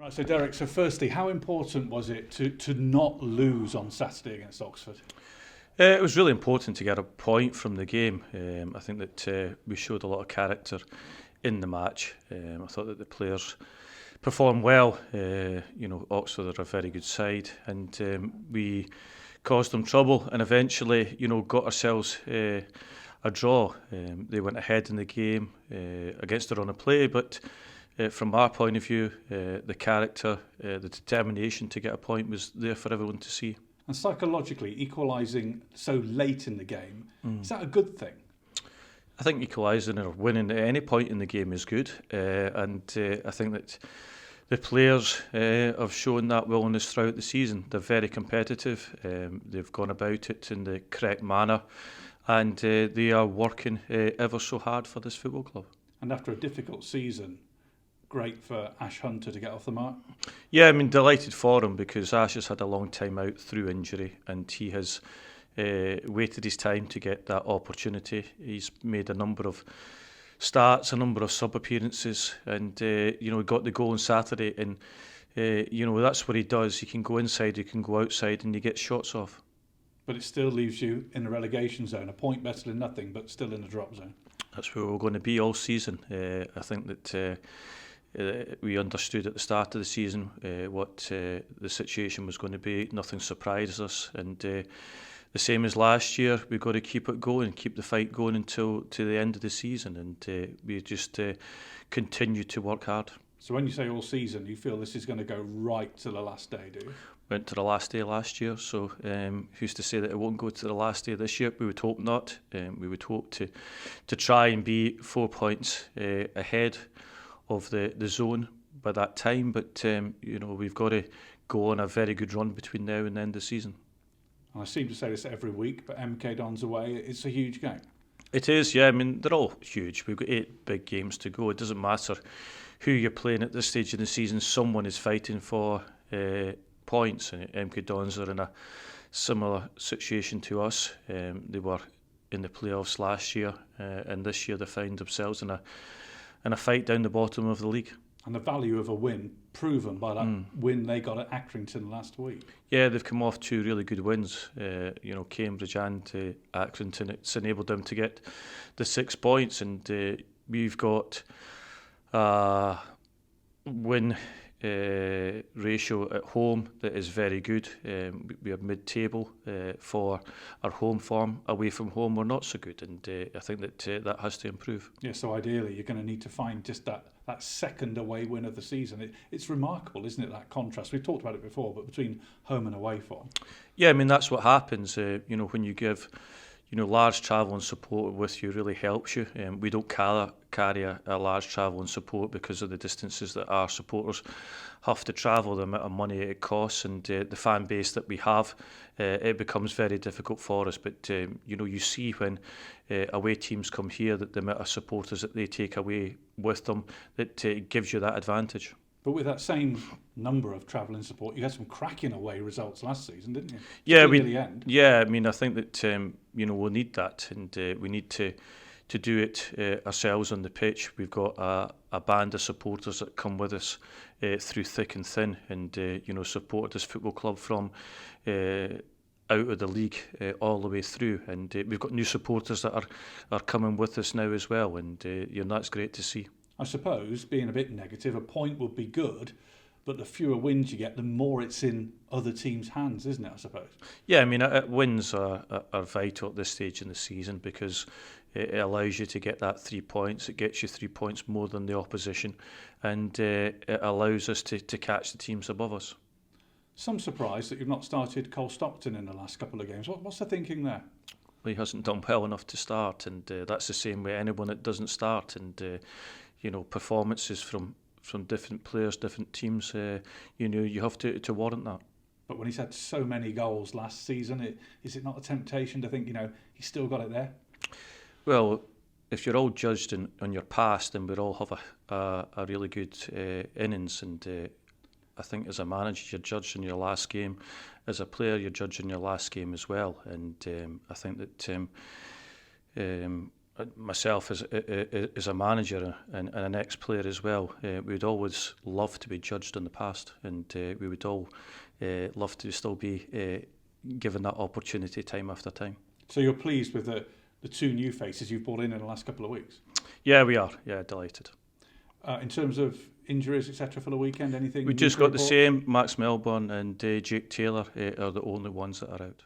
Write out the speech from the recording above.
Right, so Derek, so firstly, how important was it to not lose on Saturday against Oxford? It was really important to get a point from the game. I think that we showed a lot of character in the match. I thought that the players performed well. Oxford are a very good side, and we caused them trouble, and eventually, got ourselves a draw. They went ahead in the game against their own play, but from our point of view, the character, the determination to get a point was there for everyone to see. And psychologically, equalising so late in the game, is that a good thing? I think equalising or winning at any point in the game is good, and I think that the players have shown that willingness throughout the season. They're very competitive, they've gone about it in the correct manner, and they are working ever so hard for this football club. And after a difficult season, great for Ash Hunter to get off the mark. Yeah, delighted for him because Ash has had a long time out through injury, and he has waited his time to get that opportunity. He's made a number of starts, a number of sub-appearances, and he got the goal on Saturday, and that's what he does. He can go inside, he can go outside, and he gets shots off. But it still leaves you in the relegation zone, a point better than nothing, but still in the drop zone. That's where we're going to be all season. I think that we understood at the start of the season what the situation was going to be. Nothing surprised us, and the same as last year, we've got to keep it going, keep the fight going until to the end of the season, and we just continue to work hard. So when you say all season, you feel this is going to go right to the last day, do you? Went to the last day last year, so who's to say that it won't go to the last day this year? We would hope not. We would hope to try and be 4 points ahead of the zone by that time, but we've got to go on a very good run between now and the end of the season. And I seem to say this every week, but MK Dons away, it's a huge game. It is, yeah. They're all huge. We've got 8 big games to go. It doesn't matter who you're playing at this stage of the season. Someone is fighting for points, and MK Dons are in a similar situation to us. They were in the playoffs last year, and this year they found themselves in a fight down the bottom of the league. And the value of a win proven by that win they got at Accrington last week. Yeah, they've come off 2 really good wins. Cambridge and Accrington. It's enabled them to get the 6 points, and we've got a win ratio at home that is very good. We are mid-table for our home form. Away from home, we're not so good, and I think that that has to improve. Yeah, so ideally you're going to need to find just that second away win of the season. It's remarkable, isn't it, that contrast? We've talked about it before, but between home and away form. Yeah, that's what happens. When you give large travel and support with you really helps you. We don't carry a large travel and support because of the distances that our supporters have to travel, the amount of money it costs, and the fan base that we have. It becomes very difficult for us. But you see when away teams come here that the amount of supporters that they take away with them, that gives you that advantage. But with that same number of travelling support, you had some cracking away results last season, didn't you? Yeah, the end. Yeah. I think that we'll need that, and we need to do it ourselves on the pitch. We've got a band of supporters that come with us through thick and thin, and support this football club from out of the league all the way through. And we've got new supporters that are coming with us now as well, and that's great to see. I suppose, being a bit negative, a point would be good, but the fewer wins you get, the more it's in other teams' hands, isn't it, I suppose? Yeah, wins are vital at this stage in the season because it allows you to get that 3 points. It gets you 3 points more than the opposition, and it allows us to catch the teams above us. Some surprise that you've not started Cole Stockton in the last couple of games. What's the thinking there? Well, he hasn't done well enough to start, and that's the same with anyone that doesn't start. And performances from different players, different teams, you have to warrant that. But when he's had so many goals last season, is it not a temptation to think, he's still got it there? Well, if you're all judged on your past, then we'll all have a really good innings, and I think as a manager you're judged in your last game, as a player you're judged in your last game as well, and I think that myself as a manager and an ex-player as well, we would always love to be judged on the past, and we would all love to still be given that opportunity time after time. So you're pleased with the two new faces you've brought in the last couple of weeks? Yeah, we are. Yeah, delighted. In terms of injuries, etc., for the weekend, anything? We just got the same. Max Melbourne and Jake Taylor are the only ones that are out.